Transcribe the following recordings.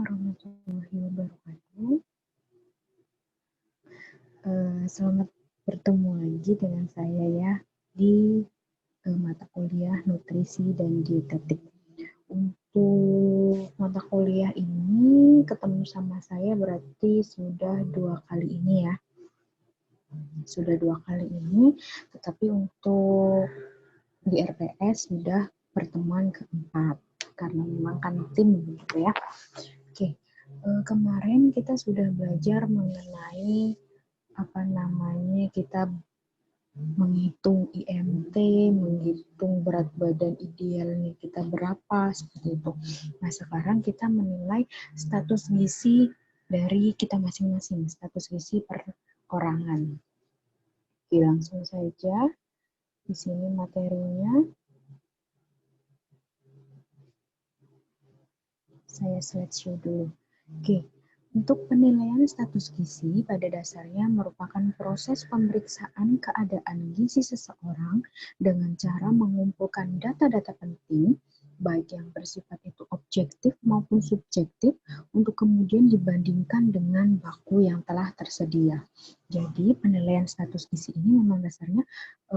warahmatullahi wabarakatuh. Selamat bertemu lagi dengan saya ya di mata kuliah nutrisi dan dietetik. Untuk mata kuliah ini ketemu sama saya berarti sudah 2 kali ini ya. Sudah 2 kali ini, tetapi untuk di RPS sudah pertemuan keempat karena memang kan tim gitu ya. Oke, kemarin kita sudah belajar mengenai kita menghitung IMT, menghitung berat badan idealnya kita berapa, seperti itu. Nah, sekarang kita menilai status gizi dari kita masing-masing, status gizi per orangan. Oke, langsung saja. Di sini materinya. Saya slideshow dulu. Oke. Untuk penilaian status gizi pada dasarnya merupakan proses pemeriksaan keadaan gizi seseorang dengan cara mengumpulkan data-data penting, baik yang bersifat itu objektif maupun subjektif, untuk kemudian dibandingkan dengan baku yang telah tersedia. Jadi penilaian status gizi ini memang dasarnya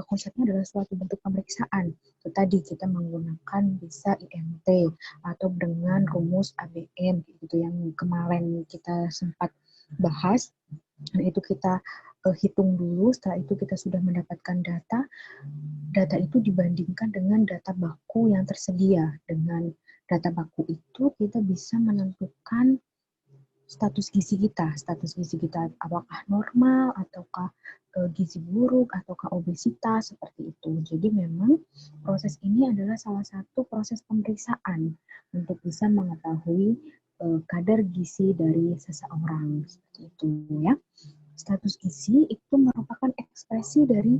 konsepnya adalah suatu bentuk pemeriksaan. Itu tadi kita menggunakan bisa IMT atau dengan rumus ABM gitu yang kemarin kita sempat bahas. Dan itu kita hitung dulu, setelah itu kita sudah mendapatkan data itu dibandingkan dengan data baku yang tersedia. Dengan data baku itu kita bisa menentukan status gizi kita apakah normal ataukah gizi buruk ataukah obesitas, seperti itu. Jadi memang proses ini adalah salah satu proses pemeriksaan untuk bisa mengetahui kadar gizi dari seseorang, seperti itu ya. Status gizi itu merupakan ekspresi dari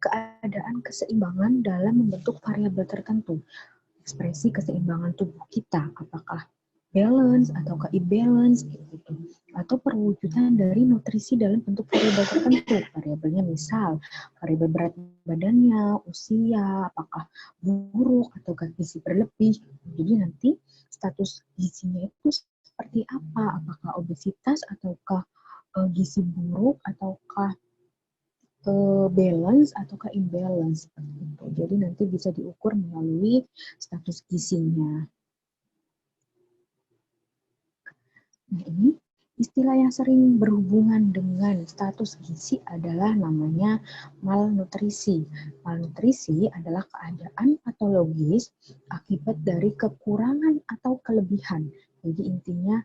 keadaan keseimbangan dalam membentuk variabel tertentu. Ekspresi keseimbangan tubuh kita, apakah balance atau imbalance gitu, atau perwujudan dari nutrisi dalam bentuk variabel tertentu. Variabelnya misal variabel berat badannya, usia, apakah buruk atau gizi berlebih. Jadi nanti status gizinya itu seperti apa? Apakah obesitas ataukah gizi buruk ataukah balance ataukah imbalance, seperti itu. Jadi nanti bisa diukur melalui status gizinya. Nah, ini istilah yang sering berhubungan dengan status gizi adalah namanya malnutrisi. Malnutrisi adalah keadaan patologis akibat dari kekurangan atau kelebihan. Jadi intinya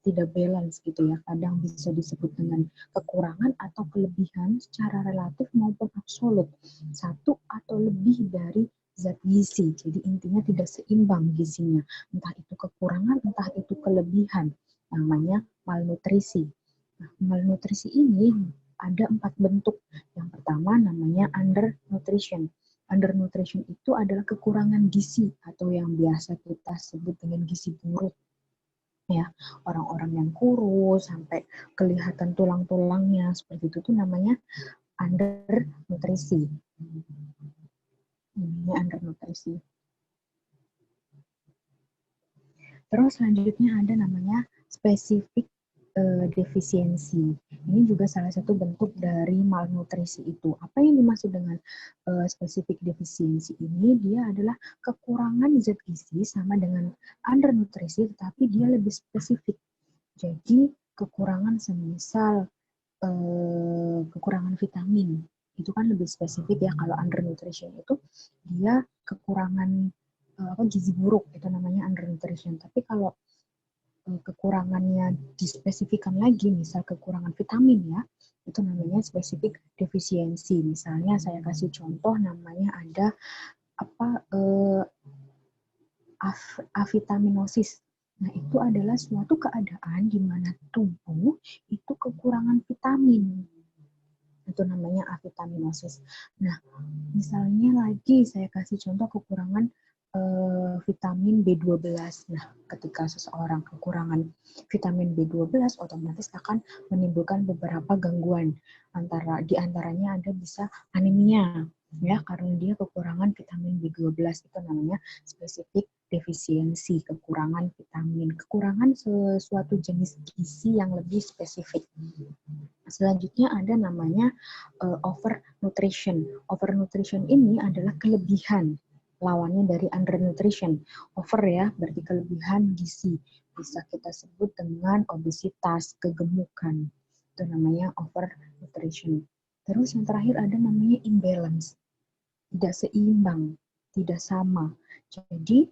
tidak balance gitu ya. Kadang bisa disebut dengan kekurangan atau kelebihan secara relatif maupun absolut. Satu atau lebih dari zat gizi. Jadi intinya tidak seimbang gizinya. Entah itu kekurangan, entah itu kelebihan. Namanya malnutrisi. Nah, malnutrisi ini ada 4 bentuk. Yang pertama namanya undernutrition. Undernutrition itu adalah kekurangan gizi atau yang biasa kita sebut dengan gizi buruk. Ya, orang-orang yang kurus sampai kelihatan tulang-tulangnya seperti itu tuh namanya undernutrisi. Ini undernutrisi. Terus selanjutnya ada namanya spesifik defisiensi. Ini juga salah satu bentuk dari malnutrisi itu. Apa yang dimaksud dengan spesifik defisiensi ini? Dia adalah kekurangan zat gizi sama dengan undernutrisi, tetapi dia lebih spesifik. Jadi kekurangan semisal kekurangan vitamin itu kan lebih spesifik ya. Kalau undernutrition itu dia kekurangan gizi buruk, itu namanya undernutrition. Tapi kalau kekurangannya dispesifikan lagi, misal kekurangan vitamin ya, itu namanya spesifik defisiensi. Misalnya saya kasih contoh, namanya ada avitaminosis. Nah, itu adalah suatu keadaan di mana tubuh itu kekurangan vitamin. Itu namanya avitaminosis. Nah, misalnya lagi saya kasih contoh kekurangan vitamin B12. Nah, ketika seseorang kekurangan vitamin B12, otomatis akan menimbulkan beberapa gangguan. Di antaranya ada bisa anemia, ya, karena dia kekurangan vitamin B12. Itu namanya spesifik defisiensi, kekurangan vitamin, kekurangan sesuatu jenis gizi yang lebih spesifik. Selanjutnya ada namanya overnutrition. Overnutrition ini adalah kelebihan, lawannya dari undernutrition. Over ya, berarti kelebihan gizi. Bisa kita sebut dengan obesitas, kegemukan. Itu namanya overnutrition. Terus yang terakhir ada namanya imbalance. Tidak seimbang, tidak sama. Jadi,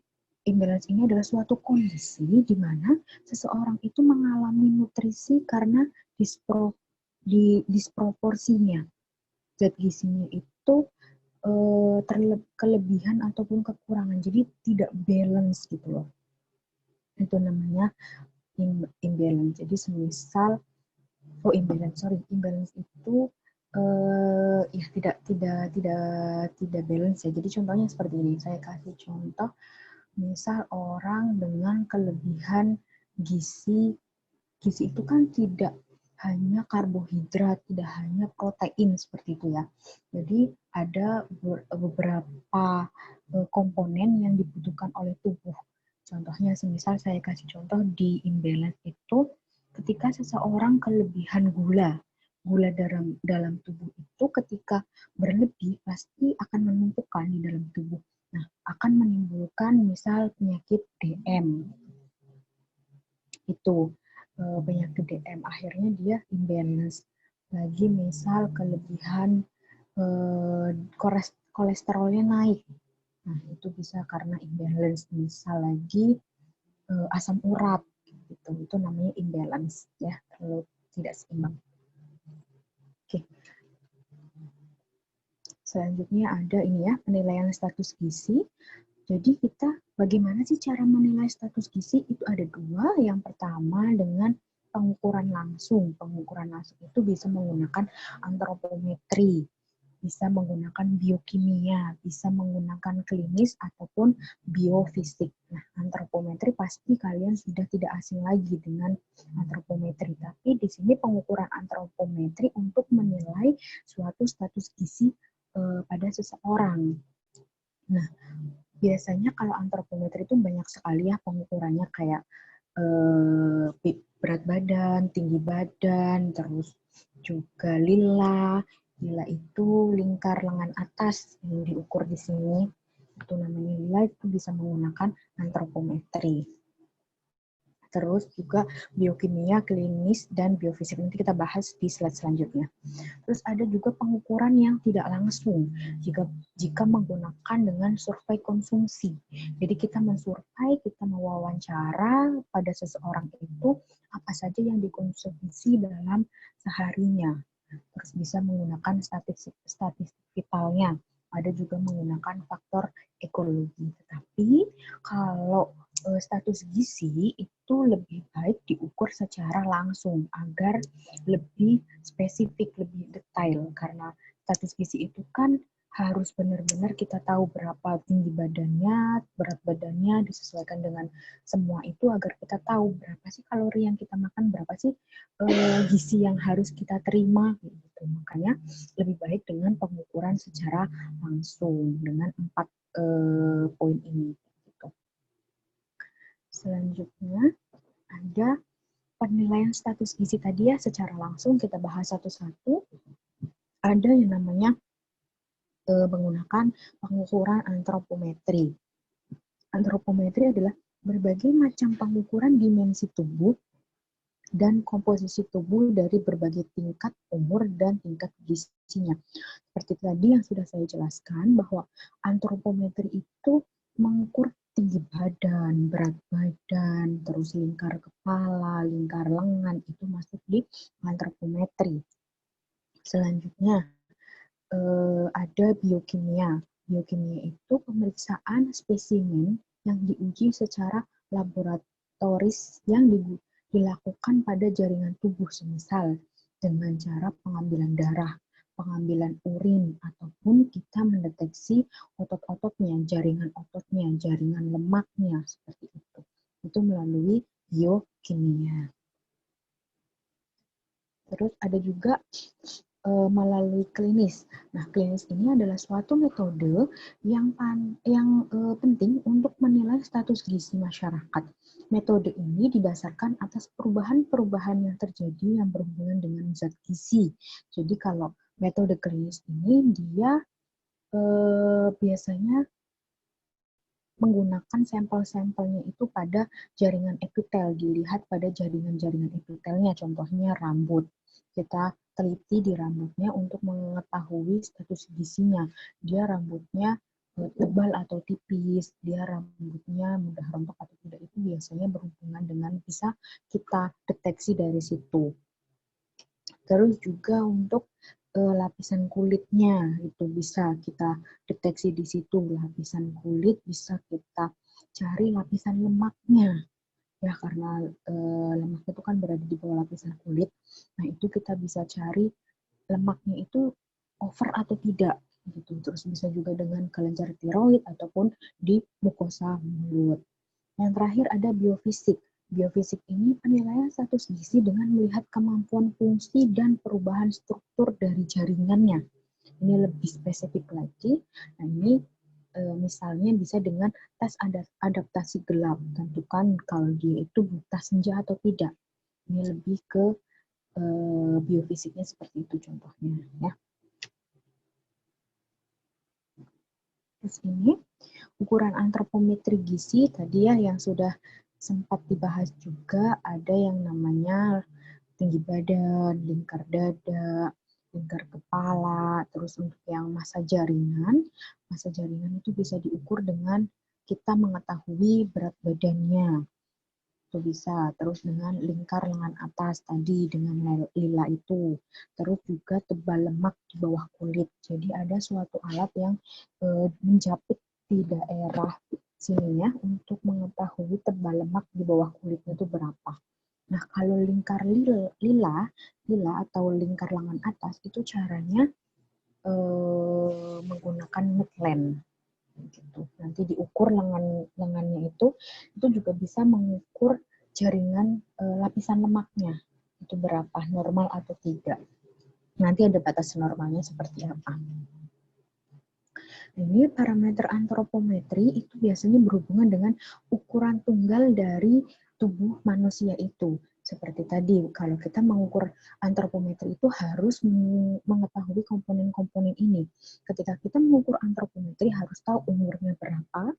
imbalance ini adalah suatu kondisi di mana seseorang itu mengalami nutrisi karena disproporsinya. Zat gizinya itu kelebihan ataupun kekurangan. Jadi tidak balance gitu loh. Itu namanya imbalance. Jadi semisal imbalance itu ya tidak balance ya. Jadi contohnya seperti ini. Saya kasih contoh, misal orang dengan kelebihan gizi itu kan tidak hanya karbohidrat, tidak hanya protein seperti itu ya. Jadi ada beberapa komponen yang dibutuhkan oleh tubuh. Contohnya semisal saya kasih contoh di imbalance itu ketika seseorang kelebihan gula dalam tubuh itu ketika berlebih pasti akan menumpukan di dalam tubuh. Nah, akan menimbulkan misal penyakit DM. Itu penyakit DM, akhirnya dia imbalance. Lagi misal kelebihan kolesterolnya naik. Nah, itu bisa karena imbalance. Misal lagi asam urat gitu. Itu namanya imbalance ya, kalau tidak seimbang. Oke. Selanjutnya ada ini ya, penilaian status gizi. Jadi kita bagaimana sih cara menilai status gizi? Itu ada dua. Yang pertama dengan pengukuran langsung. Pengukuran langsung itu bisa menggunakan antropometri, bisa menggunakan biokimia, bisa menggunakan klinis ataupun biofisik. Nah, antropometri pasti kalian sudah tidak asing lagi dengan antropometri. Tapi di sini pengukuran antropometri untuk menilai suatu status gizi pada seseorang. Nah, biasanya kalau antropometri itu banyak sekali ya pengukurannya, kayak berat badan, tinggi badan, terus juga lila. Lila itu lingkar lengan atas yang diukur di sini. Itu namanya lila, itu bisa menggunakan antropometri. Terus juga biokimia, klinis, dan biofisik. Nanti kita bahas di slide selanjutnya. Terus ada juga pengukuran yang tidak langsung jika menggunakan dengan survei konsumsi. Jadi kita mensurvei, kita mewawancara pada seseorang itu apa saja yang dikonsumsi dalam seharinya. Terus bisa menggunakan statistik vitalnya. Ada juga menggunakan faktor ekologi. Tetapi kalau status gizi itu lebih baik diukur secara langsung agar lebih spesifik, lebih detail, karena status gizi itu kan harus benar-benar kita tahu berapa tinggi badannya, berat badannya disesuaikan dengan semua itu agar kita tahu berapa sih kalori yang kita makan, berapa sih gizi yang harus kita terima gitu. Makanya lebih baik dengan pengukuran secara langsung dengan 4 poin ini. Selanjutnya ada penilaian status gizi tadi ya, secara langsung kita bahas satu-satu. Ada yang namanya menggunakan pengukuran antropometri. Antropometri adalah berbagai macam pengukuran dimensi tubuh dan komposisi tubuh dari berbagai tingkat umur dan tingkat gizinya. Seperti tadi yang sudah saya jelaskan bahwa antropometri itu mengukur tinggi badan, berat badan, terus lingkar kepala, lingkar lengan, itu masuk di antropometri. Selanjutnya ada biokimia. Biokimia itu pemeriksaan spesimen yang diuji secara laboratoris yang dilakukan pada jaringan tubuh, semisal dengan cara pengambilan darah, pengambilan urin, ataupun kita mendeteksi otot-ototnya, jaringan lemaknya, seperti itu. Itu melalui biokimia. Terus ada juga melalui klinis. Nah, klinis ini adalah suatu metode yang penting untuk menilai status gizi masyarakat. Metode ini didasarkan atas perubahan-perubahan yang terjadi yang berhubungan dengan zat gizi. Jadi kalau metode klinis ini dia biasanya menggunakan sampel-sampelnya itu pada jaringan epitel, dilihat pada jaringan-jaringan epitelnya, contohnya rambut. Kita teliti di rambutnya untuk mengetahui status gizinya. Dia rambutnya tebal atau tipis, dia rambutnya mudah rontok atau tidak, itu biasanya berhubungan dengan bisa kita deteksi dari situ. Terus juga untuk lapisan kulitnya itu bisa kita deteksi di situ, lapisan kulit bisa kita cari lapisan lemaknya ya, karena lemak itu kan berada di bawah lapisan kulit. Nah, itu kita bisa cari lemaknya itu over atau tidak gitu. Terus bisa juga dengan kelenjar tiroid ataupun di mukosa mulut. Yang terakhir ada biofisik. Biofisik ini penilaian status gizi dengan melihat kemampuan fungsi dan perubahan struktur dari jaringannya. Ini lebih spesifik lagi. Nah, ini misalnya bisa dengan tes adaptasi gelap. Tentukan kalau dia itu buta senja atau tidak. Ini lebih ke biofisiknya seperti itu contohnya. Ya. Terus ini ukuran antropometri gizi tadi ya yang sudah sempat dibahas juga, ada yang namanya tinggi badan, lingkar dada, lingkar kepala, terus untuk yang massa jaringan itu bisa diukur dengan kita mengetahui berat badannya. Itu bisa, terus dengan lingkar lengan atas tadi dengan lila itu, terus juga tebal lemak di bawah kulit. Jadi ada suatu alat yang menjapit di daerah sini ya untuk mengetahui tebal lemak di bawah kulitnya itu berapa. Nah, kalau lingkar lila atau lingkar lengan atas itu caranya menggunakan Medline gitu. Nanti diukur lengannya itu juga bisa mengukur jaringan lapisan lemaknya itu berapa, normal atau tidak. Nanti ada batas normalnya seperti apa. Ini parameter antropometri itu biasanya berhubungan dengan ukuran tunggal dari tubuh manusia itu. Seperti tadi, kalau kita mengukur antropometri itu harus mengetahui komponen-komponen ini. Ketika kita mengukur antropometri harus tahu umurnya berapa,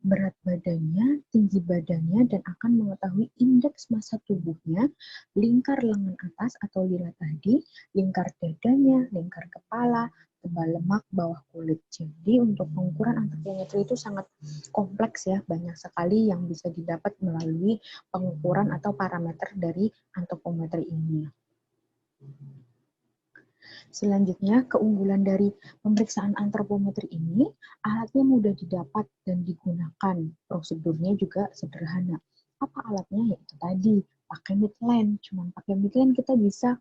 berat badannya, tinggi badannya, dan akan mengetahui indeks massa tubuhnya, lingkar lengan atas atau lila tadi, lingkar dadanya, lingkar kepala, tebal lemak bawah kulit. Jadi untuk pengukuran antropometri itu sangat kompleks ya, banyak sekali yang bisa didapat melalui pengukuran atau parameter dari antropometri ini. Selanjutnya, keunggulan dari pemeriksaan antropometri ini, alatnya mudah didapat dan digunakan. Prosedurnya juga sederhana. Apa alatnya? Yaitu tadi, pakai Medline. Cuman pakai Medline kita bisa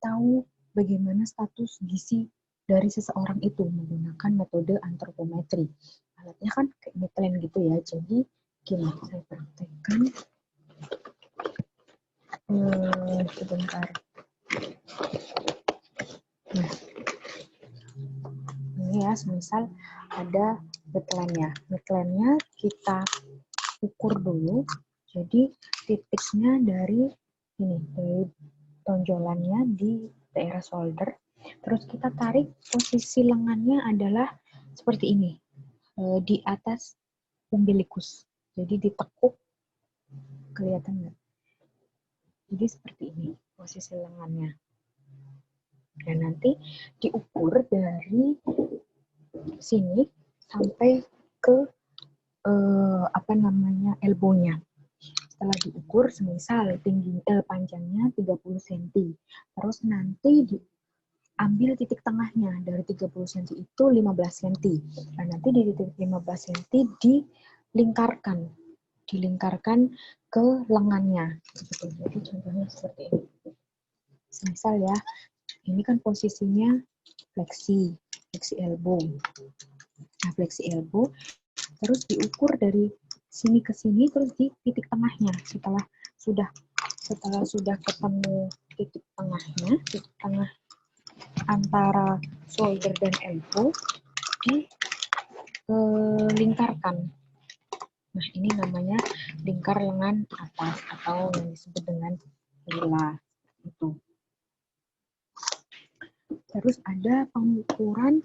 tahu bagaimana status gizi dari seseorang itu menggunakan metode antropometri. Alatnya kan kayak Medline gitu ya. Jadi, gini, saya praktekkan. Sebentar. Nah, ini ya, semisal ada Medline-nya. Medline-nya kita ukur dulu. Jadi titiknya dari ini, dari tonjolannya di daerah shoulder. Terus kita tarik, posisi lengannya adalah seperti ini, di atas umbilikus. Jadi ditekuk, kelihatan nggak? Jadi seperti ini posisi lengannya. Dan nanti diukur dari sini sampai ke elbow-nya. Setelah diukur, semisal panjangnya 30 cm. Terus nanti diambil titik tengahnya. Dari 30 cm itu 15 cm. Nah, nanti di titik 15 cm dilingkarkan ke lengannya. Jadi contohnya seperti ini. Semisal ya, ini kan posisinya fleksi elbow. Nah, fleksi elbow, terus diukur dari sini ke sini, terus di titik tengahnya. Setelah sudah ketemu titik tengahnya, titik tengah antara shoulder dan elbow dilingkarkan. Nah, ini namanya lingkar lengan atas atau yang disebut dengan lila. Itu. Terus ada pengukuran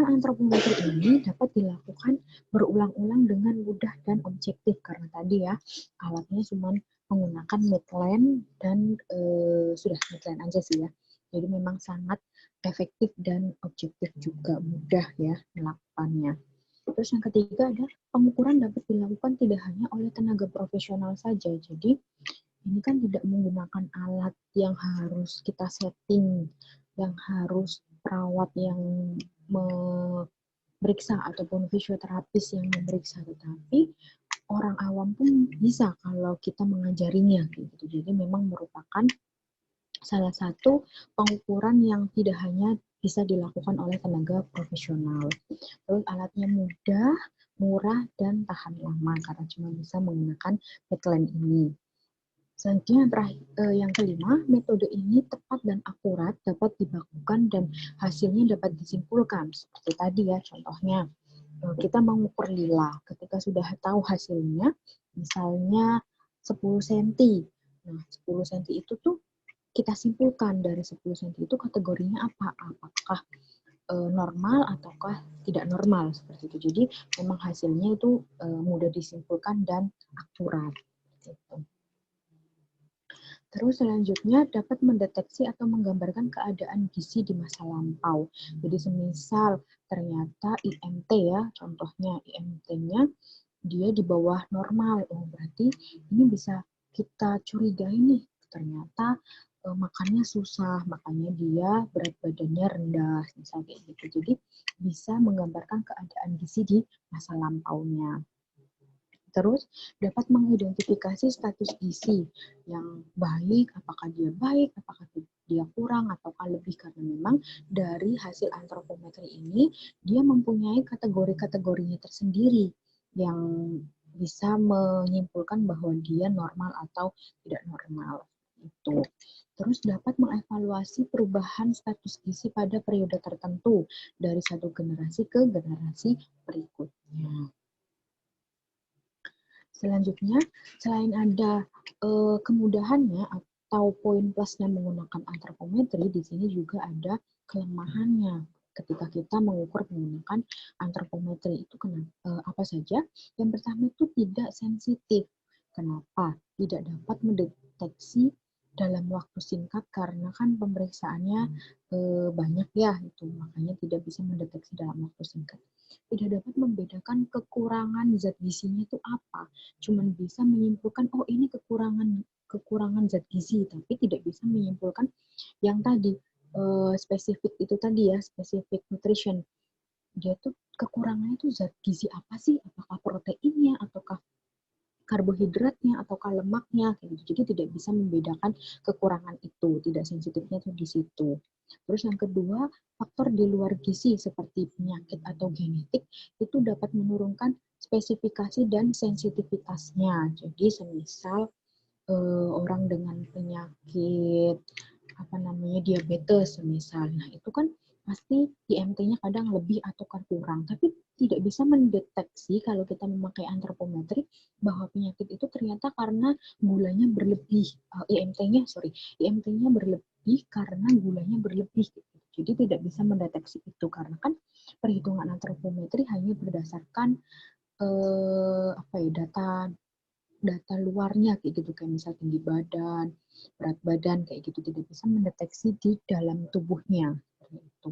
antropometri ini dapat dilakukan berulang-ulang dengan mudah dan objektif karena tadi ya alatnya cuma menggunakan midline dan sudah midline aja sih ya. Jadi memang sangat efektif dan objektif juga mudah ya melakukannya. Terus yang ketiga ada pengukuran dapat dilakukan tidak hanya oleh tenaga profesional saja. Jadi ini kan tidak menggunakan alat yang harus kita setting, yang harus perawat yang memeriksa ataupun fisioterapis yang memeriksa, tetapi orang awam pun bisa kalau kita mengajarinya gitu. Jadi memang merupakan salah satu pengukuran yang tidak hanya bisa dilakukan oleh tenaga profesional. Terus alatnya mudah, murah, dan tahan lama karena cuma bisa menggunakan midline ini. Selanjutnya yang kelima, metode ini tepat dan akurat, dapat dibakukan dan hasilnya dapat disimpulkan. Seperti tadi ya contohnya, kita mengukur lila. Ketika sudah tahu hasilnya, misalnya 10 cm. Nah, 10 cm itu tuh kita simpulkan dari 10 cm itu kategorinya apa? Apakah normal ataukah tidak normal seperti itu. Jadi memang hasilnya itu mudah disimpulkan dan akurat. Gitu. Terus selanjutnya dapat mendeteksi atau menggambarkan keadaan gizi di masa lampau. Jadi semisal ternyata IMT ya, contohnya IMT-nya dia di bawah normal. Oh, berarti ini bisa kita curigai nih, ternyata makannya susah, makanya dia berat badannya rendah, misalnya kayak gitu. Jadi bisa menggambarkan keadaan gizi di masa lampaunya. Terus dapat mengidentifikasi status gizi yang baik, apakah dia kurang, ataukah lebih, karena memang dari hasil antropometri ini dia mempunyai kategori-kategorinya tersendiri yang bisa menyimpulkan bahwa dia normal atau tidak normal. Itu. Terus dapat mengevaluasi perubahan status gizi pada periode tertentu dari satu generasi ke generasi berikutnya. Selanjutnya, selain ada kemudahannya atau poin plusnya menggunakan antropometri, di sini juga ada kelemahannya ketika kita mengukur menggunakan antropometri. Itu apa saja? Yang pertama itu tidak sensitif. Kenapa? Tidak dapat mendeteksi dalam waktu singkat karena kan pemeriksaannya banyak ya, itu makanya tidak bisa mendeteksi dalam waktu singkat. Tidak dapat membedakan kekurangan zat gizinya itu apa. Cuman bisa menyimpulkan, oh ini kekurangan zat gizi, tapi tidak bisa menyimpulkan yang tadi spesifik itu tadi ya, spesifik nutrition. Dia tuh kekurangannya itu zat gizi apa sih? Apakah proteinnya ataukah karbohidratnya ataukah lemaknya kayak gitu. Jadi tidak bisa membedakan kekurangan itu, tidak sensitifnya itu di situ. Terus yang kedua, faktor di luar gizi seperti penyakit atau genetik itu dapat menurunkan spesifikasi dan sensitivitasnya. Jadi semisal orang dengan penyakit diabetes misalnya, itu kan pasti IMT-nya kadang lebih atau kurang, tapi tidak bisa mendeteksi kalau kita memakai antropometri bahwa penyakit itu ternyata karena gulanya berlebih, IMT-nya berlebih karena gulanya berlebih. Jadi tidak bisa mendeteksi itu karena kan perhitungan antropometri hanya berdasarkan data luarnya kayak gitu, kayak misal tinggi badan, berat badan kayak gitu, tidak bisa mendeteksi di dalam tubuhnya seperti itu.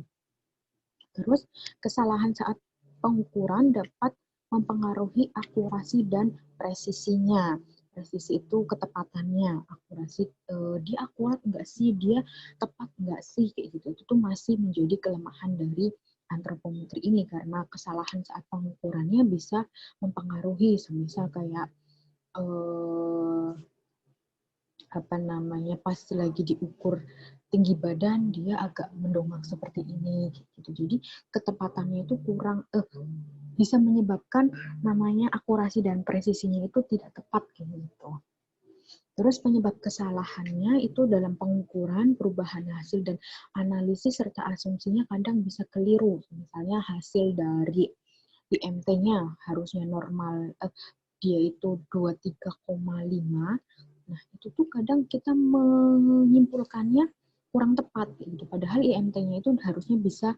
Terus kesalahan saat pengukuran dapat mempengaruhi akurasi dan presisinya. Presisi itu ketepatannya, akurasi dia akurat enggak sih, dia tepat enggak sih kayak gitu. Itu tuh masih menjadi kelemahan dari antropometri ini karena kesalahan saat pengukurannya bisa mempengaruhi, semisal kayak pas lagi diukur tinggi badan dia agak mendongak seperti ini gitu. Jadi ketepatannya itu kurang bisa menyebabkan namanya akurasi dan presisinya itu tidak tepat gitu. Terus penyebab kesalahannya itu dalam pengukuran, perubahan hasil, dan analisis serta asumsinya kadang bisa keliru. Misalnya hasil dari IMT-nya harusnya normal, dia itu 23,5. Nah, itu tuh kadang kita menyimpulkannya kurang tepat gitu. Padahal IMT-nya itu harusnya bisa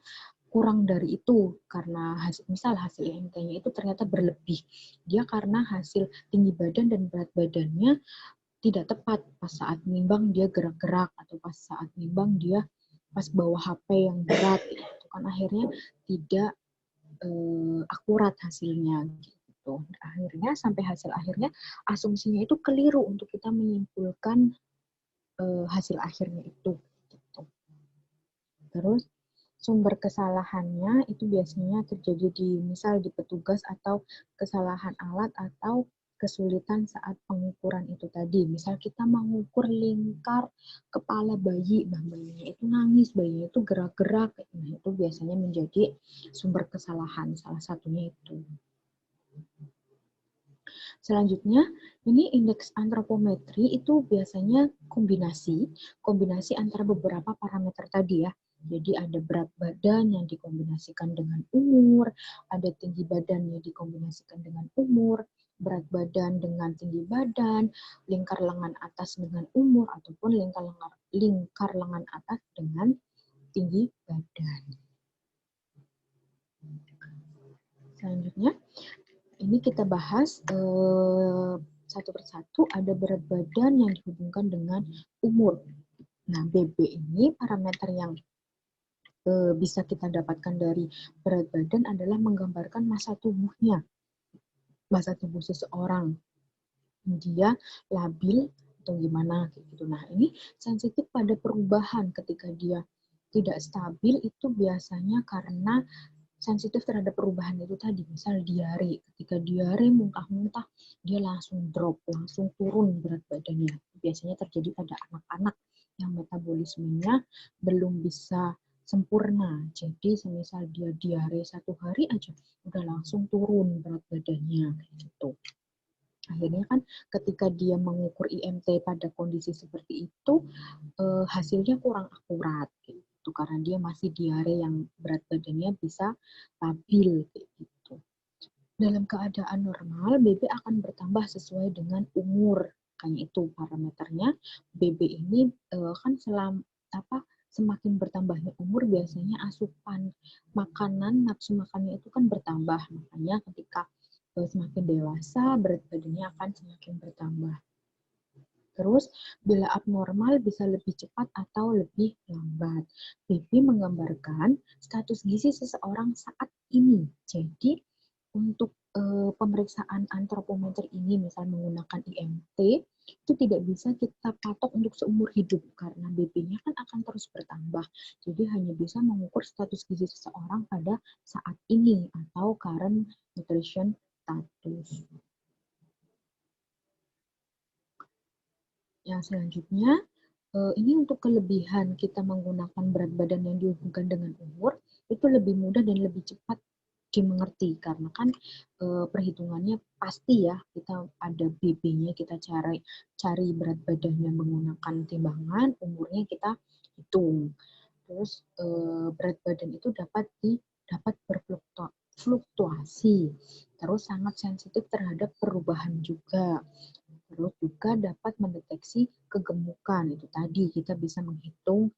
kurang dari itu karena misal hasil IMT-nya itu ternyata berlebih. Dia karena hasil tinggi badan dan berat badannya tidak tepat pas saat nimbang dia gerak-gerak atau pas saat nimbang dia pas bawa HP yang berat itu kan akhirnya tidak akurat hasilnya gitu. Akhirnya sampai hasil akhirnya asumsinya itu keliru untuk kita menyimpulkan hasil akhirnya itu gitu. Terus sumber kesalahannya itu biasanya terjadi di misal di petugas atau kesalahan alat atau kesulitan saat pengukuran itu tadi. Misal kita mengukur lingkar kepala bayi, nah bayinya itu nangis, bayinya itu gerak-gerak, nah itu biasanya menjadi sumber kesalahan, salah satunya itu. Selanjutnya, ini indeks antropometri itu biasanya kombinasi antara beberapa parameter tadi ya. Jadi ada berat badan yang dikombinasikan dengan umur, ada tinggi badan yang dikombinasikan dengan umur, berat badan dengan tinggi badan, lingkar lengan atas dengan umur, ataupun lingkar lengan atas dengan tinggi badan. Selanjutnya, ini kita bahas satu persatu. Ada berat badan yang dihubungkan dengan umur. Nah, BB ini parameter yang bisa kita dapatkan dari berat badan adalah menggambarkan masa tubuhnya, masa tubuh seseorang. Dia labil atau gimana gitu. Nah, ini sensitif pada perubahan ketika dia tidak stabil itu biasanya karena sensitif terhadap perubahan itu tadi. Misal diare, ketika diare muntah-muntah, dia langsung drop, langsung turun berat badannya. Biasanya terjadi pada anak-anak yang metabolismenya belum bisa sempurna. Jadi semisal dia diare 1 hari aja, udah langsung turun berat badannya. Gitu. Akhirnya kan ketika dia mengukur IMT pada kondisi seperti itu, hasilnya kurang akurat gitu karena dia masih diare yang berat badannya bisa stabil gitu. Dalam keadaan normal, BB akan bertambah sesuai dengan umur. Kayak itu parameternya. BB ini kan semakin bertambahnya umur biasanya asupan makanan, nafsu makannya itu kan bertambah. Makanya ketika semakin dewasa, berat badannya akan semakin bertambah. Terus, bila abnormal bisa lebih cepat atau lebih lambat. BB menggambarkan status gizi seseorang saat ini. Jadi, untuk pemeriksaan antropometer ini, misal menggunakan IMT, itu tidak bisa kita patok untuk seumur hidup, karena BB-nya kan akan terus bertambah. Jadi, hanya bisa mengukur status gizi seseorang pada saat ini, atau current nutrition status. Yang selanjutnya, ini untuk kelebihan kita menggunakan berat badan yang dihubungkan dengan umur, itu lebih mudah dan lebih cepat dimengerti karena kan perhitungannya pasti ya, kita ada BB-nya, kita cari berat badannya menggunakan timbangan, umurnya kita hitung. Terus berat badan itu dapat berfluktuasi, terus sangat sensitif terhadap perubahan juga. Terus juga dapat mendeteksi kegemukan. Itu tadi kita bisa menghitung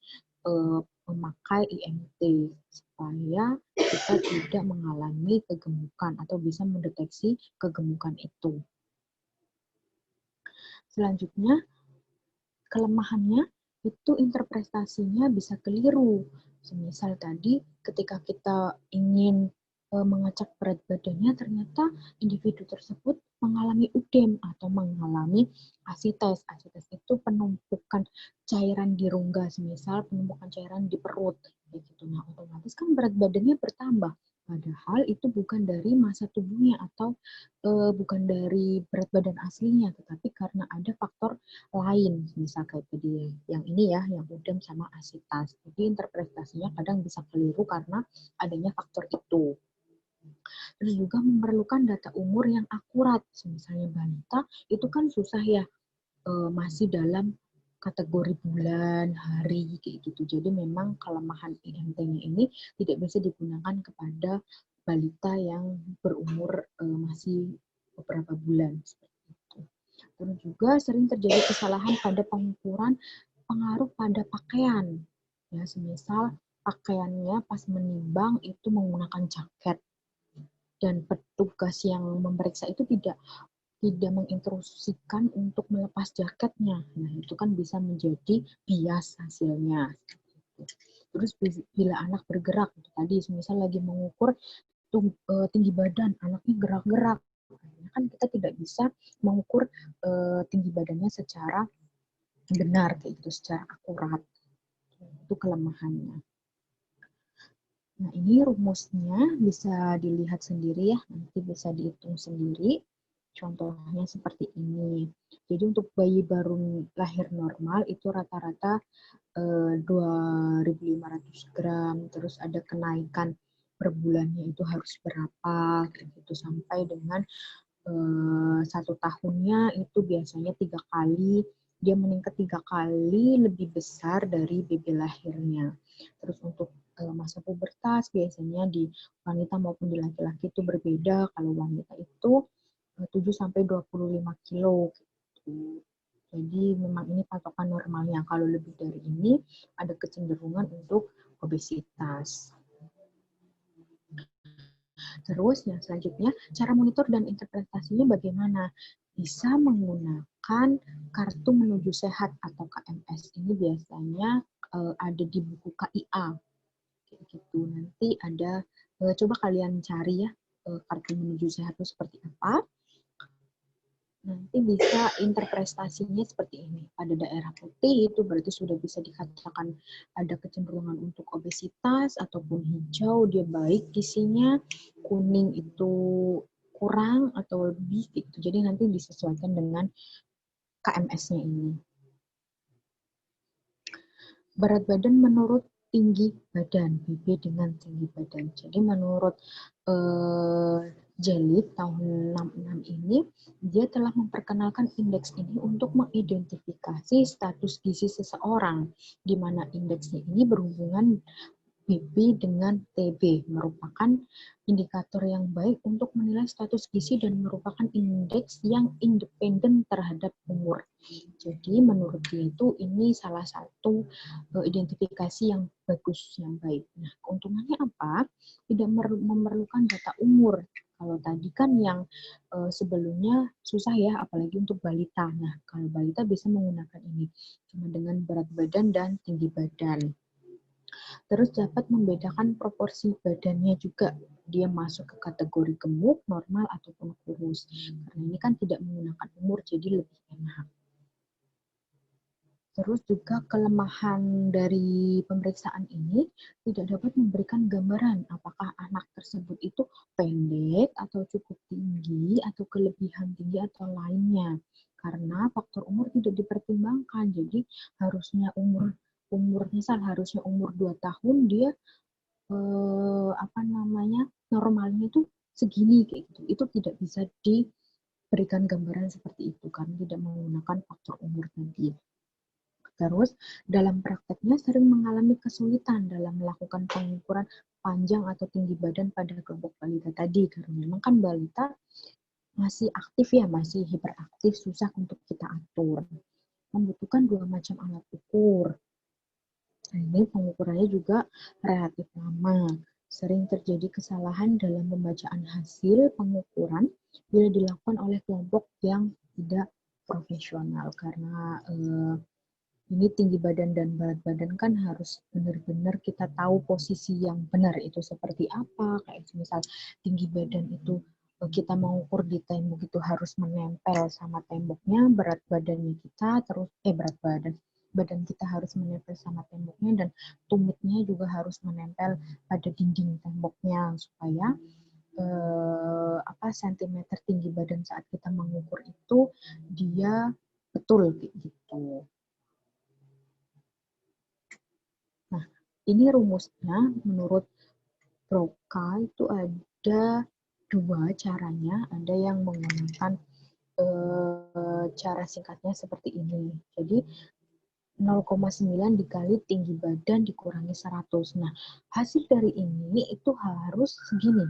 memakai IMT supaya kita tidak mengalami kegemukan atau bisa mendeteksi kegemukan itu. Selanjutnya, kelemahannya itu interpretasinya bisa keliru. Semisal tadi ketika kita ingin mengecek berat badannya, ternyata individu tersebut mengalami UDEM atau mengalami asites. Asites itu penumpukan cairan di rongga, semisal penumpukan cairan di perut. Gitu. Nah, otomatis kan berat badannya bertambah. Padahal itu bukan dari masa tubuhnya atau bukan dari berat badan aslinya, tetapi karena ada faktor lain, misal kayak tadi yang ini ya, yang UDEM sama asitas. Jadi interpretasinya kadang bisa keliru karena adanya faktor itu. Terus juga memerlukan data umur yang akurat. Misalnya balita, itu kan susah ya masih dalam kategori bulan, hari, kayak gitu. Jadi memang kelemahan IMT-nya ini tidak bisa digunakan kepada balita yang berumur masih beberapa bulan seperti itu. Terus juga sering terjadi kesalahan pada pengukuran pengaruh pada pakaian. Ya, semisal pakaiannya pas menimbang itu menggunakan jaket dan petugas yang memeriksa itu tidak menginstruksikan untuk melepas jaketnya. Nah, itu kan bisa menjadi bias hasilnya. Terus bila anak bergerak, tadi misal lagi mengukur tinggi badan, anaknya gerak-gerak. Kan kita tidak bisa mengukur tinggi badannya secara benar, kayak gitu, secara akurat. Itu kelemahannya. Nah, ini rumusnya bisa dilihat sendiri ya, nanti bisa dihitung sendiri. Contohnya seperti ini. Jadi untuk bayi baru lahir normal itu rata-rata 2.500 gram, terus ada kenaikan per bulannya itu harus berapa, gitu sampai dengan 1 tahunnya itu biasanya 3 kali, dia meningkat 3 kali lebih besar dari BB lahirnya. Terus untuk masa pubertas biasanya di wanita maupun di laki-laki itu berbeda. Kalau wanita itu 7-25 kilo. Gitu. Jadi memang ini patokan normalnya. Kalau lebih dari ini ada kecenderungan untuk obesitas. Terus yang selanjutnya, cara monitor dan interpretasinya bagaimana? Bisa menggunakan kartu menuju sehat atau KMS. Ini biasanya ada di buku KIA. Kayak gitu. Nanti ada, coba kalian cari ya, kartu menuju sehat itu seperti apa. Nanti bisa interpretasinya seperti ini. Pada daerah putih itu berarti sudah bisa dikatakan ada kecenderungan untuk obesitas, ataupun hijau dia baik gizinya, kuning itu kurang atau lebih gitu. Jadi nanti disesuaikan dengan KMS-nya ini. Berat badan menurut tinggi badan, BB dengan tinggi badan. Jadi menurut Jelit tahun 66 ini, dia telah memperkenalkan indeks ini untuk mengidentifikasi status gizi seseorang, di mana indeksnya ini berhubungan BB dengan TB, merupakan indikator yang baik untuk menilai status gizi dan merupakan indeks yang independen terhadap umur. Jadi menurut dia itu ini salah satu identifikasi yang bagus, yang baik. Nah, keuntungannya apa? Tidak memerlukan data umur. Kalau tadi kan yang sebelumnya susah ya, apalagi untuk balita. Nah, kalau balita bisa menggunakan ini cuma dengan berat badan dan tinggi badan. Terus dapat membedakan proporsi badannya juga. Dia masuk ke kategori gemuk, normal, ataupun kurus. Karena ini kan tidak menggunakan umur, jadi lebih enak. Terus juga kelemahan dari pemeriksaan ini tidak dapat memberikan gambaran apakah anak tersebut itu pendek atau cukup tinggi atau kelebihan tinggi atau lainnya. Karena faktor umur tidak dipertimbangkan. Jadi harusnya misal harusnya umur 2 tahun dia normalnya itu segini kayak gitu. Itu tidak bisa diberikan gambaran seperti itu karena tidak menggunakan faktor umur tadi. Terus, dalam prakteknya sering mengalami kesulitan dalam melakukan pengukuran panjang atau tinggi badan pada kelompok balita tadi, karena memang kan balita masih aktif ya, masih hiperaktif, susah untuk kita atur. Membutuhkan 2 macam alat ukur. Nah, ini pengukurannya juga relatif lama. Sering terjadi kesalahan dalam pembacaan hasil pengukuran bila dilakukan oleh kelompok yang tidak profesional, karena ini tinggi badan dan berat badan kan harus benar-benar kita tahu posisi yang benar itu seperti apa. Kayak misal tinggi badan itu kita mengukur di tembok itu harus menempel sama temboknya, berat badannya kita terus berat badan kita harus menempel sama temboknya, dan tumitnya juga harus menempel pada dinding temboknya supaya sentimeter tinggi badan saat kita mengukur itu dia betul gitu. Nah, ini rumusnya menurut Broca itu ada 2 caranya. Ada yang menggunakan cara singkatnya seperti ini. Jadi 0,9 dikali tinggi badan dikurangi 100. Nah, hasil dari ini itu harus segini.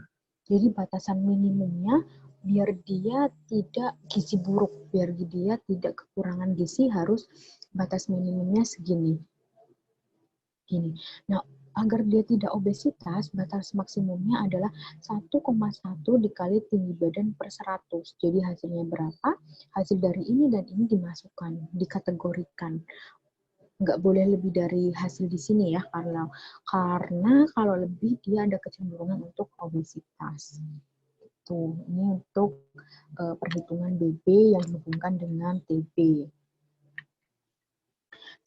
Jadi batasan minimumnya biar dia tidak gizi buruk, biar dia tidak kekurangan gizi harus batas minimumnya segini. Gini. Nah, agar dia tidak obesitas, batas maksimumnya adalah 1,1 dikali tinggi badan per 100. Jadi hasilnya berapa? Hasil dari ini dan ini dimasukkan, dikategorikan. Nggak boleh lebih dari hasil di sini ya, karena kalau lebih dia ada kecenderungan untuk obesitas. Tuh, ini untuk perhitungan BB yang dihubungkan dengan TB.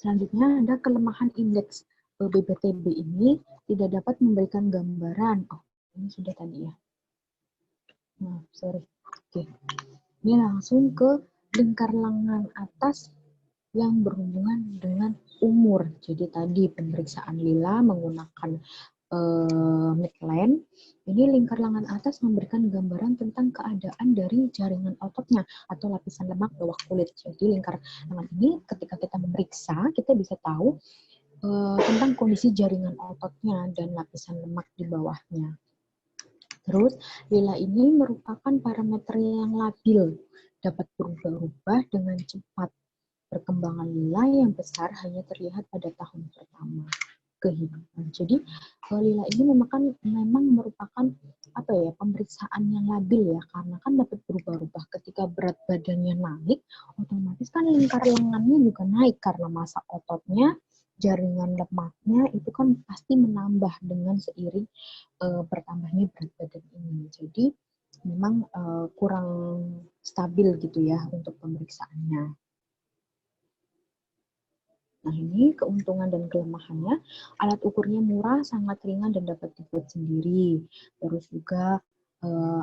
Selanjutnya ada kelemahan indeks BBTB ini tidak dapat memberikan gambaran. Oh, ini sudah tadi ya. Nah, sorry. Oke. Ini langsung ke lingkar lengan atas yang berhubungan dengan umur. Jadi tadi pemeriksaan lila menggunakan Midland. Ini lingkar lengan atas memberikan gambaran tentang keadaan dari jaringan ototnya atau lapisan lemak bawah kulit. Jadi lingkar lengan ini ketika kita memeriksa, kita bisa tahu tentang kondisi jaringan ototnya dan lapisan lemak di bawahnya. Terus, lila ini merupakan parameter yang labil, dapat berubah-ubah dengan cepat. Perkembangan lila yang besar hanya terlihat pada tahun pertama kehidupan. Jadi lila ini memang merupakan pemeriksaan yang labil ya, karena kan dapat berubah-ubah ketika berat badannya naik, otomatis kan lingkar lengannya juga naik karena massa ototnya, jaringan lemaknya itu kan pasti menambah dengan seiring bertambahnya berat badan ini. Jadi memang kurang stabil gitu ya untuk pemeriksaannya. Nah, ini keuntungan dan kelemahannya. Alat ukurnya murah, sangat ringan, dan dapat dibuat sendiri. Terus juga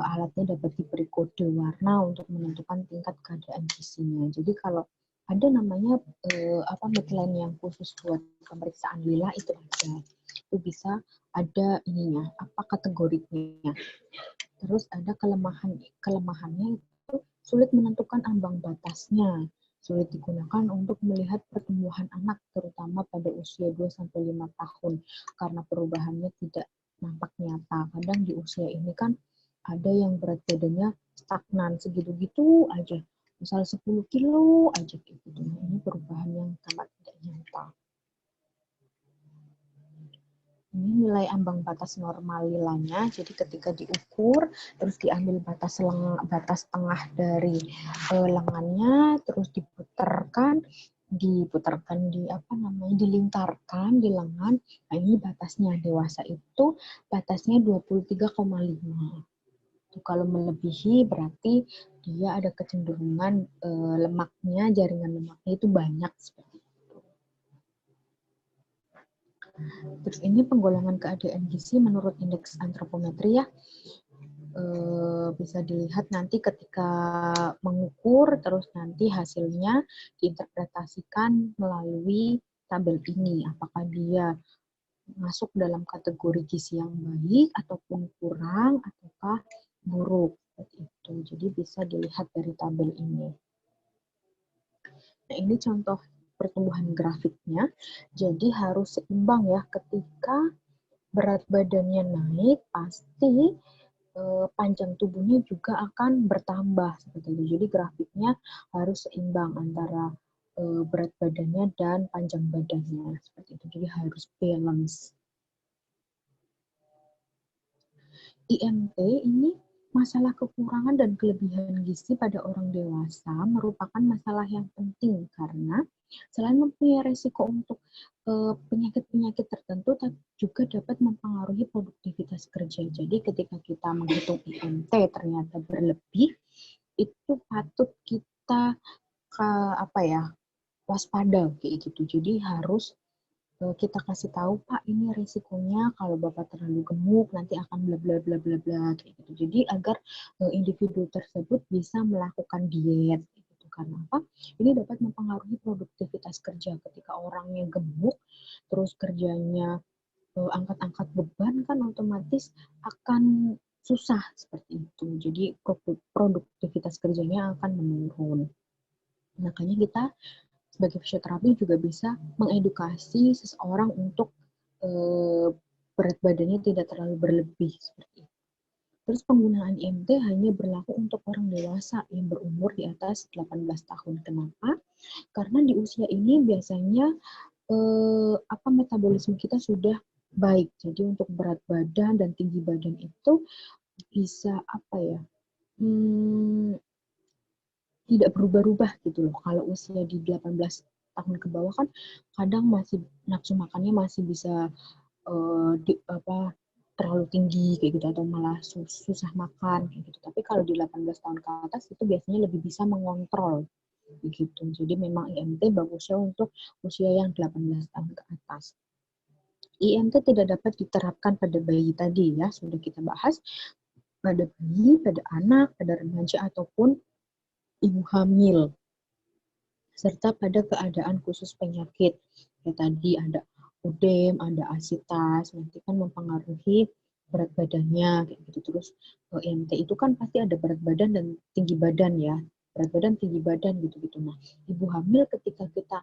alatnya dapat diberi kode warna untuk menentukan tingkat keadaan gizinya. Jadi kalau ada namanya Midland yang khusus buat pemeriksaan lila itu ada. Itu bisa ada ininya, kategorinya. Terus ada kelemahannya itu sulit menentukan ambang batasnya. Sulit digunakan untuk melihat pertumbuhan anak, terutama pada usia 2-5 tahun, karena perubahannya tidak nampak nyata. Kadang di usia ini kan ada yang berat badannya stagnan, segitu-gitu aja. Misal 10 kilo aja gitu. Ini perubahan yang sangat tidak nyata. Ini nilai ambang batas normal lilanya, jadi ketika diukur, terus diambil batas tengah dari lengannya, terus dilingkarkan di lengan. Nah, ini batasnya dewasa itu batasnya 23,5. Kalau melebihi berarti dia ada kecenderungan jaringan lemaknya itu banyak seperti itu. Terus ini penggolongan keadaan gizi menurut indeks antropometri ya. Bisa dilihat nanti ketika mengukur, terus nanti hasilnya diinterpretasikan melalui tabel ini. Apakah dia masuk dalam kategori gizi yang baik, ataupun kurang, ataukah buruk. Seperti itu. Jadi bisa dilihat dari tabel ini. Nah, ini contoh pertumbuhan grafiknya. Jadi harus seimbang ya, ketika berat badannya naik, pasti panjang tubuhnya juga akan bertambah seperti itu. Jadi grafiknya harus seimbang antara berat badannya dan panjang badannya seperti itu. Jadi harus balance. IMT ini masalah kekurangan dan kelebihan gizi pada orang dewasa merupakan masalah yang penting karena selain mempunyai resiko untuk penyakit-penyakit tertentu, tapi juga dapat mempengaruhi produktivitas kerja. Jadi ketika kita menghitung IMT ternyata berlebih, itu patut kita waspada kayak gitu. Jadi harus kita kasih tahu, Pak, ini risikonya kalau Bapak terlalu gemuk nanti akan bla bla bla bla bla kayak gitu. Jadi agar individu tersebut bisa melakukan diet gitu. Karena apa? Ini dapat mempengaruhi produktivitas kerja. Ketika orangnya gemuk, terus kerjanya angkat-angkat beban kan otomatis akan susah seperti itu. Jadi produktivitas kerjanya akan menurun. Makanya kita sebagai fisioterapi juga bisa mengedukasi seseorang untuk berat badannya tidak terlalu berlebih seperti itu. Terus penggunaan IMT hanya berlaku untuk orang dewasa yang berumur di atas 18 tahun. Kenapa? Karena di usia ini biasanya metabolisme kita sudah baik. Jadi untuk berat badan dan tinggi badan itu bisa tidak berubah-ubah gitu loh. Kalau usia di 18 tahun ke bawah kan kadang masih nafsu makannya masih bisa terlalu tinggi kayak gitu atau malah susah makan kayak gitu. Tapi kalau di 18 tahun ke atas itu biasanya lebih bisa mengontrol begitu. Jadi memang IMT bagusnya untuk usia yang 18 tahun ke atas. IMT tidak dapat diterapkan pada bayi tadi ya, sudah kita bahas, pada bayi, pada anak, pada remaja ataupun ibu hamil, serta pada keadaan khusus penyakit. Ya, tadi ada udem, ada asitas, nanti kan mempengaruhi berat badannya, kayak gitu. Terus IMT itu kan pasti ada berat badan dan tinggi badan ya, berat badan, tinggi badan gitu-gitu. Nah, ibu hamil ketika kita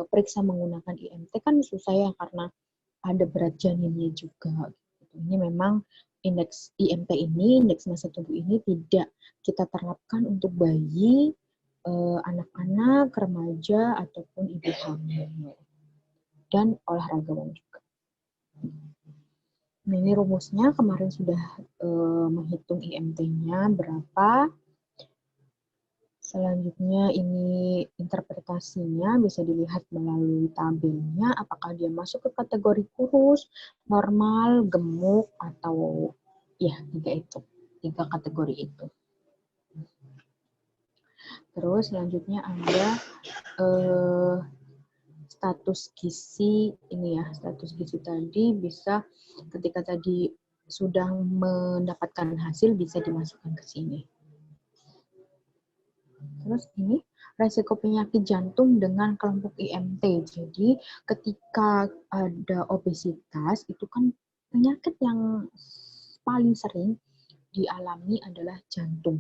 periksa menggunakan IMT kan susah ya karena ada berat janinnya juga. Gitu. Ini memang indeks IMT ini, indeks massa tubuh ini tidak kita terapkan untuk bayi, anak-anak, remaja, ataupun ibu hamil. Dan olahragawan juga. Nah, ini rumusnya kemarin sudah menghitung IMT-nya berapa. Selanjutnya ini interpretasinya bisa dilihat melalui tabelnya apakah dia masuk ke kategori kurus, normal, gemuk, atau ya tiga kategori itu. Terus selanjutnya ada status gizi ini ya, status gizi tadi bisa ketika tadi sudah mendapatkan hasil bisa dimasukkan ke sini. Terus ini resiko penyakit jantung dengan kelompok IMT. Jadi ketika ada obesitas itu kan penyakit yang paling sering dialami adalah jantung.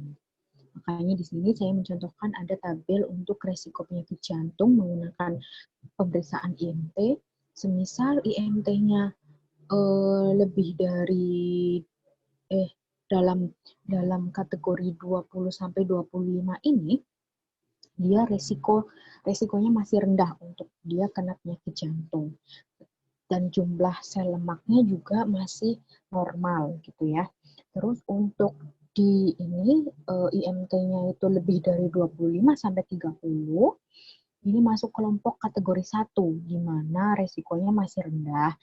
Makanya di sini saya mencontohkan ada tabel untuk resiko penyakit jantung menggunakan pemeriksaan IMT. Semisal IMT-nya lebih dari dalam kategori 20 sampai 25 ini dia resikonya masih rendah untuk dia kena penyakit jantung. Dan jumlah sel lemaknya juga masih normal gitu ya. Terus untuk di ini IMT-nya itu lebih dari 25 sampai 30, ini masuk kelompok kategori 1 di mana resikonya masih rendah.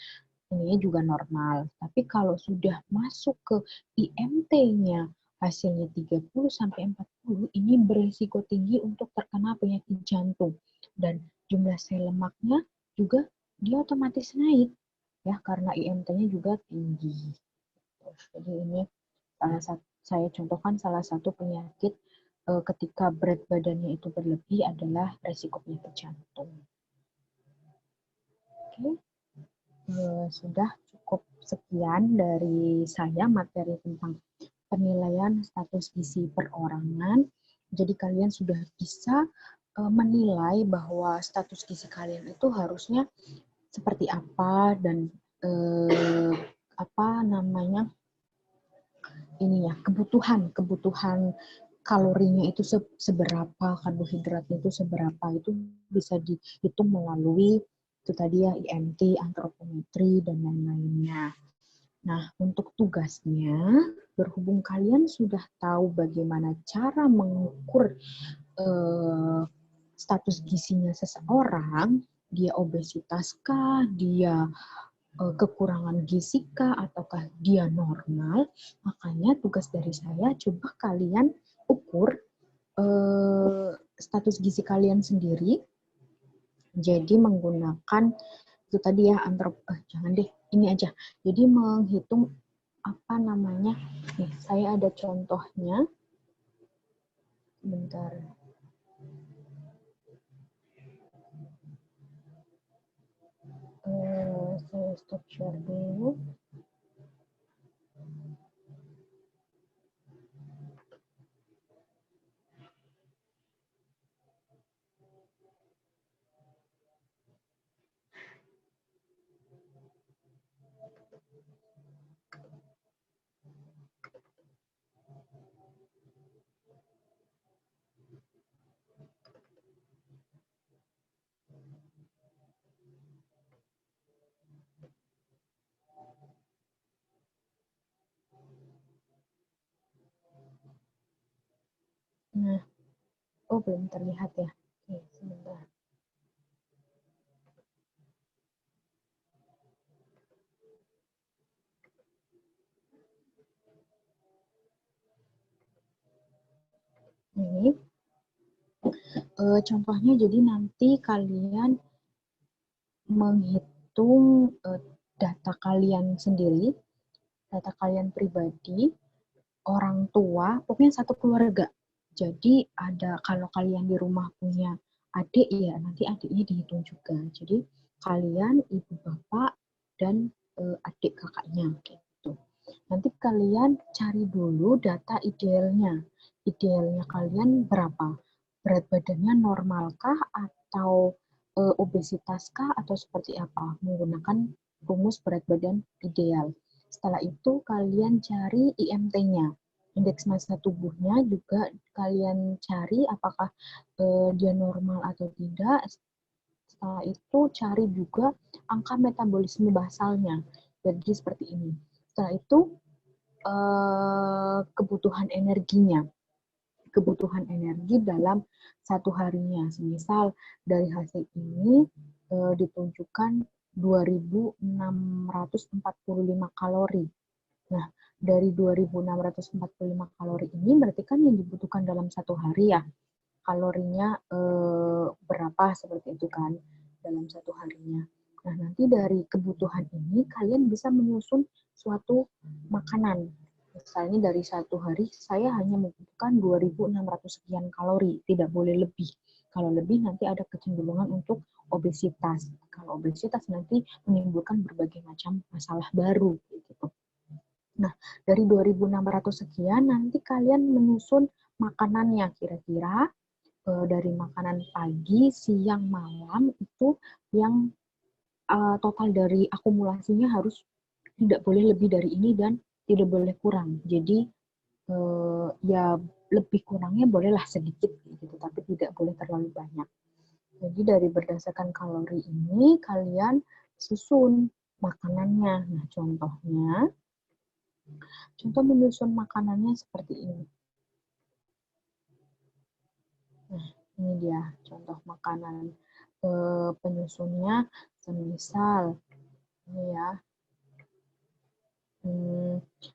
Ini juga normal. Tapi kalau sudah masuk ke IMT-nya hasilnya 30 sampai 40, ini berisiko tinggi untuk terkena penyakit jantung. Dan jumlah sel lemaknya juga dia otomatis naik ya karena IMT-nya juga tinggi. Jadi ini saya contohkan salah satu penyakit ketika berat badannya itu berlebih adalah resiko penyakit jantung. Oke. Sudah cukup sekian dari saya materi tentang penilaian status gizi perorangan. Jadi kalian sudah bisa menilai bahwa status gizi kalian itu harusnya seperti apa dan kebutuhan kalorinya itu seberapa, karbohidratnya itu seberapa, itu bisa dihitung melalui itu tadi ya IMT, antropometri, dan lain-lainnya. Nah, untuk tugasnya, berhubung kalian sudah tahu bagaimana cara mengukur status gizinya seseorang, dia obesitaskah, dia kekurangan gizi kah, ataukah dia normal, makanya tugas dari saya coba kalian ukur status gizi kalian sendiri. Jadi menggunakan itu tadi ya jangan deh ini aja. Jadi menghitung nih saya ada contohnya. Bentar. Saya stop share dulu. Nah, oh belum terlihat ya. Oke, sebentar. Ini contohnya, jadi nanti kalian menghitung data kalian sendiri, data kalian pribadi, orang tua, pokoknya satu keluarga. Jadi ada, kalau kalian di rumah punya adik ya, nanti adiknya dihitung juga. Jadi kalian, ibu bapak, dan adik kakaknya gitu. Nanti kalian cari dulu data idealnya. Idealnya kalian berapa? Berat badannya normalkah atau obesitaskah atau seperti apa? Menggunakan rumus berat badan ideal. Setelah itu kalian cari IMT-nya. Indeks massa tubuhnya juga kalian cari apakah dia normal atau tidak. Setelah itu cari juga angka metabolisme basalnya. Jadi seperti ini. Setelah itu kebutuhan energinya. Kebutuhan energi dalam satu harinya. Semisal dari hasil ini ditunjukkan 2.645 kalori. Nah, dari 2.645 kalori ini berarti kan yang dibutuhkan dalam satu hari ya. Kalorinya berapa seperti itu kan dalam satu harinya. Nah, nanti dari kebutuhan ini kalian bisa menyusun suatu makanan. Misalnya dari satu hari saya hanya membutuhkan 2.600 sekian kalori, tidak boleh lebih. Kalau lebih nanti ada kecenderungan untuk obesitas. Kalau obesitas nanti menimbulkan berbagai macam masalah baru gitu. Nah, dari 2.600 sekian nanti kalian menyusun makanannya kira-kira dari makanan pagi, siang, malam itu yang total dari akumulasinya harus tidak boleh lebih dari ini dan tidak boleh kurang. Jadi ya lebih kurangnya bolehlah sedikit gitu, tapi tidak boleh terlalu banyak. Jadi dari berdasarkan kalori ini kalian susun makanannya. Nah, contoh menyusun makanannya seperti ini. Nah, ini dia contoh makanan penyusunnya. Semisal ini ya,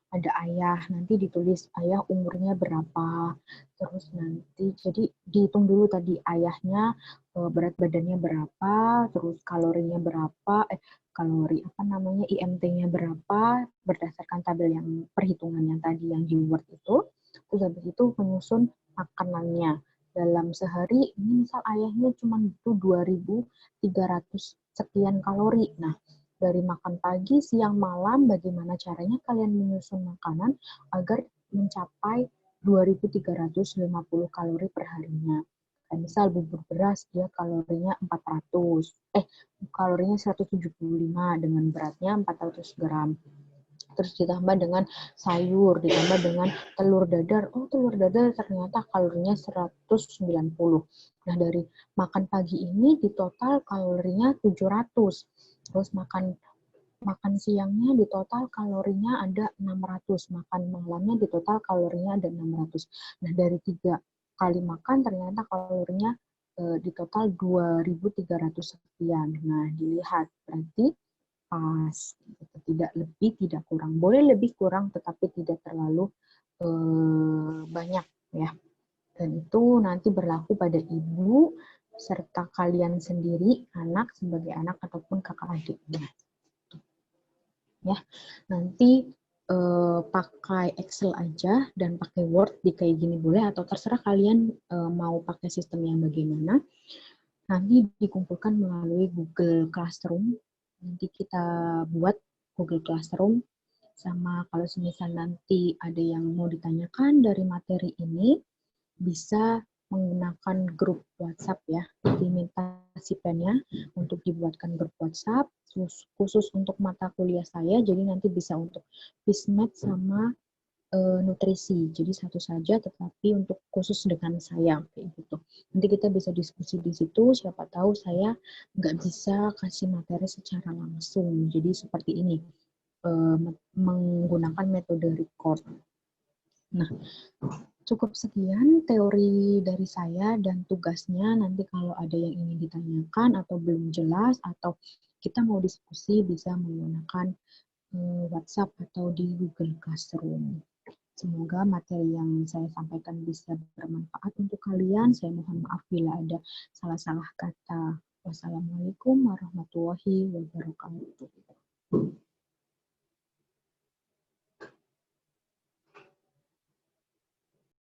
ada ayah, nanti ditulis ayah umurnya berapa, terus nanti jadi dihitung dulu tadi ayahnya berat badannya berapa, terus kalorinya berapa, kalori apa namanya IMT-nya berapa berdasarkan tabel yang perhitungan yang tadi yang di Word itu. Terus habis itu menyusun makanannya dalam sehari. Ini misal ayahnya cuma butuh 2.300 sekian kalori. Nah, dari makan pagi, siang, malam, bagaimana caranya kalian menyusun makanan agar mencapai 2.350 kalori per harinya. Misal bubur beras, dia kalorinya 400, kalorinya 175 dengan beratnya 400 gram. Terus ditambah dengan sayur, ditambah dengan telur dadar. Oh, telur dadar ternyata kalorinya 190. Nah, dari makan pagi ini di total kalorinya 700. Terus makan siangnya di total kalorinya ada 600, makan malamnya di total kalorinya ada 600. Nah, dari 3 kali makan ternyata kalorinya di total 2.300 sekian. Nah, dilihat berarti pas, tidak lebih, tidak kurang. Boleh lebih kurang, tetapi tidak terlalu banyak ya. Dan itu nanti berlaku pada ibu serta kalian sendiri, anak sebagai anak ataupun kakak adiknya. Ya, nanti pakai Excel aja dan pakai Word di kayak gini boleh, atau terserah kalian mau pakai sistem yang bagaimana. Nanti dikumpulkan melalui Google Classroom. Nanti kita buat Google Classroom, sama kalau semisal nanti ada yang mau ditanyakan dari materi ini, bisa menggunakan grup WhatsApp ya. Diminta si pennya untuk dibuatkan grup WhatsApp khusus untuk mata kuliah saya. Jadi nanti bisa untuk Fismed sama nutrisi. Jadi satu saja, tetapi untuk khusus dengan saya kayak gitu. Nanti kita bisa diskusi di situ. Siapa tahu saya nggak bisa kasih materi secara langsung. Jadi seperti ini, menggunakan metode record. Nah, Cukup sekian teori dari saya dan tugasnya. Nanti kalau ada yang ingin ditanyakan atau belum jelas atau kita mau diskusi bisa menggunakan WhatsApp atau di Google Classroom. Semoga materi yang saya sampaikan bisa bermanfaat untuk kalian. Saya mohon maaf bila ada salah-salah kata. Wassalamualaikum warahmatullahi wabarakatuh.